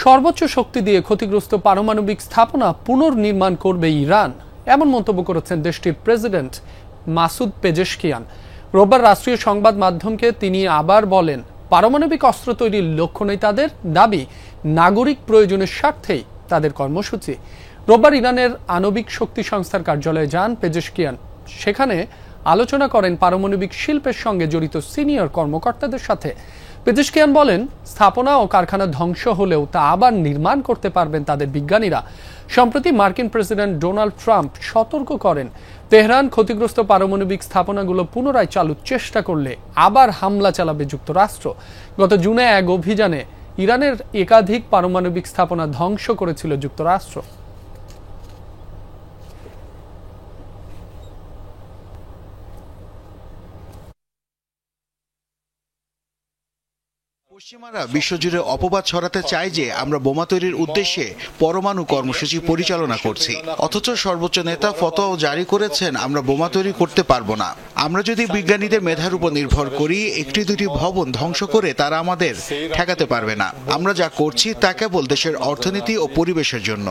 সর্বোচ্চ শক্তি দিয়ে ক্ষতিগ্রস্ত পারমাণবিক স্থাপনা পুনর্নির্মাণ করবে ইরান, এমন মন্তব্য করেছেন দেশটির প্রেসিডেন্ট মাসুদ পেজেশকিয়ান। রোববার রাষ্ট্রীয় সংবাদ মাধ্যমকে তিনি আবার বলেন, পারমাণবিক অস্ত্র তৈরির লক্ষ্য নেই তাদের, দাবি নাগরিক প্রয়োজনের স্বার্থেই তাদের কর্মসূচি। রোববার ইরানের আণবিক শক্তি সংস্থার কার্যালয়ে যান পেজেশকিয়ান। সেখানে আলোচনা করেন পারমাণবিক শিল্পের সঙ্গে জড়িত সিনিয়র কর্মকর্তাদের সাথে। পেজেশকিয়ান বলেন, স্থাপনা ও কারখানা ধ্বংস হলেও তা আবার নির্মাণ করতে পারবেন তাদের বিজ্ঞানীরা। সম্প্রতি মার্কিন প্রেসিডেন্ট ডোনাল্ড ট্রাম্প সতর্ক করেন, তেহরান ক্ষতিগ্রস্ত পারমাণবিক স্থাপনাগুলো পুনরায় চালুর চেষ্টা করলে আবার হামলা চালাবে যুক্তরাষ্ট্র। গত জুনে এক অভিযানে ইরানের একাধিক পারমাণবিক স্থাপনা ধ্বংস করেছিল যুক্তরাষ্ট্র। পশ্চিমারা বিশ্বজুড়ে অপবাদ ছড়াতে চায় যে আমরা বোমা তৈরির উদ্দেশ্যে পরমাণু কর্মসূচি পরিচালনা করছি, অথচ সর্বোচ্চ নেতা ফতোয়াও জারি করেছেন আমরা বোমা তৈরি করতে পারবো না। আমরা যদি বিজ্ঞানীদের মেধার উপর নির্ভর করি, একটি দুটি ভবন ধ্বংস করে তারা আমাদের ঠেকাতে পারবে না। আমরা যা করছি তা কেবল দেশের অর্থনীতি ও পরিবেশের জন্য।